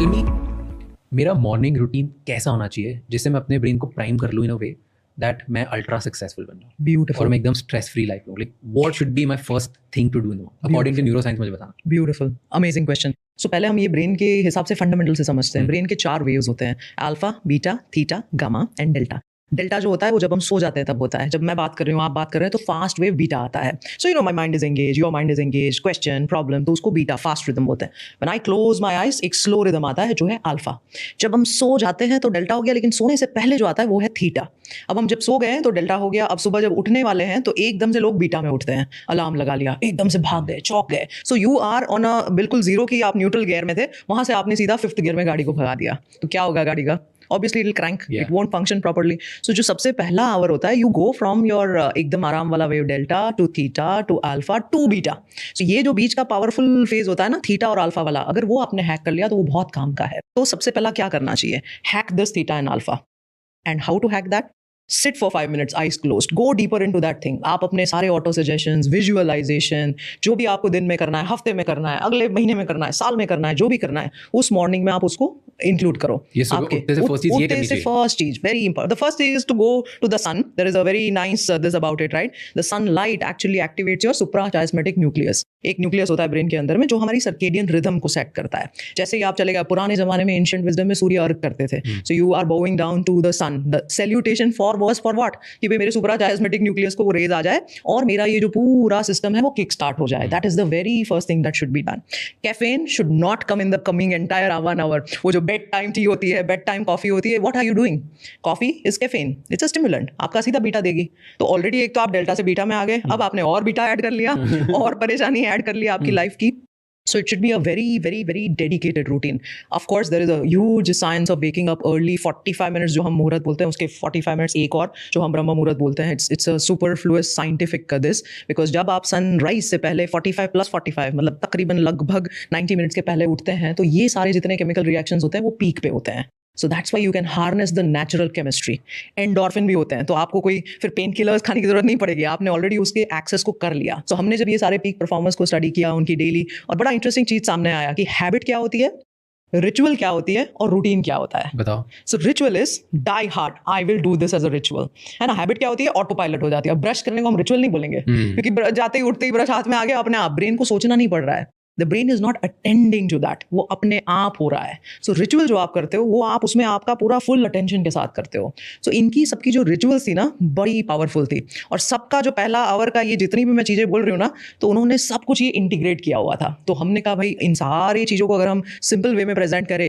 Tell me मेरा morning routine कैसा होना चाहिए जिससे मैं अपने ब्रेन को प्राइम कर लूँ इन अ वे दैट मैं अल्ट्रा सक्सेसफुल बन जाऊँ ब्यूटीफुल और मैं एकदम स्ट्रेस फ्री लाइफ लूँ. Like what should be my first thing to do no according to neuroscience. मुझे बताना. Beautiful amazing question. सो पहले हम ये ब्रेन के हिसाब से फंडामेंटल से समझते हैं. ब्रेन के 4 वेव्स होते हैं, alpha, beta, theta, gamma and delta. Delta जो होता है वो जब हम सो जाते हैं तब होता है. जब मैं बात कर रही हूँ, आप बात कर रहे हैं, तो फास्ट वेव बीटा आता है. So you know my mind is engage, your mind is engage, question problem, तो उसको बीटा फास्ट रिदम बोलते हैं. When I close my eyes एक स्लो रिदम आता है जो है अल्फा. जब हम सो जाते हैं तो डेल्टा हो गया, लेकिन सोने से पहले जो आता है वो है थीटा. अब हम जब सो गए हैं तो डेल्टा हो गया. अब सुबह जब उठने वाले हैं तो एकदम से लोग बीटा में उठते हैं, अलार्म लगा लिया, एकदम से भाग गए, चौंक गए. So you are on a बिल्कुल जीरो की, आप न्यूट्रल गियर में थे, वहां से आपने सीधा 5th गियर में गाड़ी को भगा दिया. तो क्या होगा गाड़ी का? Obviously it'll crank, it won't function properly. So जो सबसे पहला आवर होता है, you go from your एकदम आराम वाला wave delta two theta two alpha two beta. So ये जो बीच का पावरफुल फेज होता है ना, थीटा और अल्फा वाला, अगर वो आपने हैक कर लिया तो वो बहुत काम का है. तो सबसे पहला क्या करना चाहिए? Hack this theta and alpha. And how to hack that? Sit for 5 minutes, eyes closed. Go deeper into that thing. आप अपने सारे ऑटो सजेशंस, विजुअलाइजेशन, जो भी आपको दिन में करना है, हफ्ते में करना है, अगले महीने में करना है, साल में करना है, जो भी करना है, उस मॉर्निंग में आप उसको इंक्लूड करो. ये सुबह उठते से फर्स्ट चीज ये करनी चाहिए. फर्स्ट चीज वेरी इंपॉर्टेंट. द फर्स्ट चीज is to go to the sun. There is a very nice this about it, right? The sunlight actually activates your suprachiasmatic nucleus. एक न्यूक्लियस होता है ब्रेन के अंदर में जो हमारी सर्केडियन रिदम को सेट करता है. जैसे ही आप चले गए, पुराने जमाने में एंशिएंट विजडम में सूर्य अर्घ करते थे. So you are bowing down to the sun. The salutation for was for what? कि भाई मेरे सुप्राचायस्मेटिक न्यूक्लियस को वो रेज आ जाए और मेरा ये जो पूरा सिस्टम है वो किक स्टार्ट हो जाए. That is the very first thing that should be done. Caffeine should not come in the coming entire 1 hour. वो जो बेड टाइम टी होती है, बेड टाइम कॉफी होती है, what are you doing? Coffee is caffeine, it's a stimulant, आपका सीधा beta देगी. तो ऑलरेडी एक तो आप डेल्टा से बीटा में आ गए, अब आपने और बीटा ऐड कर लिया और परेशानी ऐड कर लिया आपकी लाइफ की. So it should be a very, very, very dedicated routine. Of course, there is a huge science of waking up early. 45 minutes जो हम मुहूर्त बोलते हैं, उसके 45 minutes एक और जो हम ब्रह्म मुहूर्त बोलते हैं. It's a superfluous scientific का this, because जब आप सनराइज से पहले 45 plus 45 मतलब तकरीबन लगभग 90 minutes के पहले उठते हैं, तो ये सारे जितने केमिकल रिएक्शंस होते हैं वो पीक पे होते हैं. So that's why you can harness the natural chemistry. Endorphin भी होते हैं, तो आपको कोई फिर पेन किलर्स खाने की जरूरत नहीं पड़ेगी, आपने ऑलरेडी उसके एक्सेस को कर लिया. So हमने जब ये सारे पीक परफॉर्मेंस को स्टडी किया उनकी डेली, और बड़ा इंटरेस्टिंग चीज सामने आया कि हैबिट क्या होती है, रिचुअल क्या होती है और रूटीन क्या होता है. बताओ. So ritual is die hard, I will do this as a ritual, है ना. हैबिट क्या होती है? ऑटो पायलट हो जाती है. ब्रश करने को हम रिचुअल नहीं बोलेंगे, क्योंकि जाते ही उठते ही ब्रश हाथ में आ गया, अपने आप ब्रेन को सोचना नहीं पड़ रहा है. The brain is not attending to that, वो अपने आप हो रहा है. सो रिचुअल जो आप करते हो वो आप उसमें आपका पूरा फुल अटेंशन के साथ करते हो. सो इनकी सबकी जो रिचुअल्स थी ना, बड़ी पावरफुल थी. और सबका जो पहला आवर का ये जितनी भी मैं चीज़ें बोल रही हूँ ना, तो उन्होंने सब कुछ ये इंटीग्रेट किया हुआ था. तो हमने कहा भाई इन सारी चीज़ों को अगर हम सिंपल वे में प्रेजेंट करें,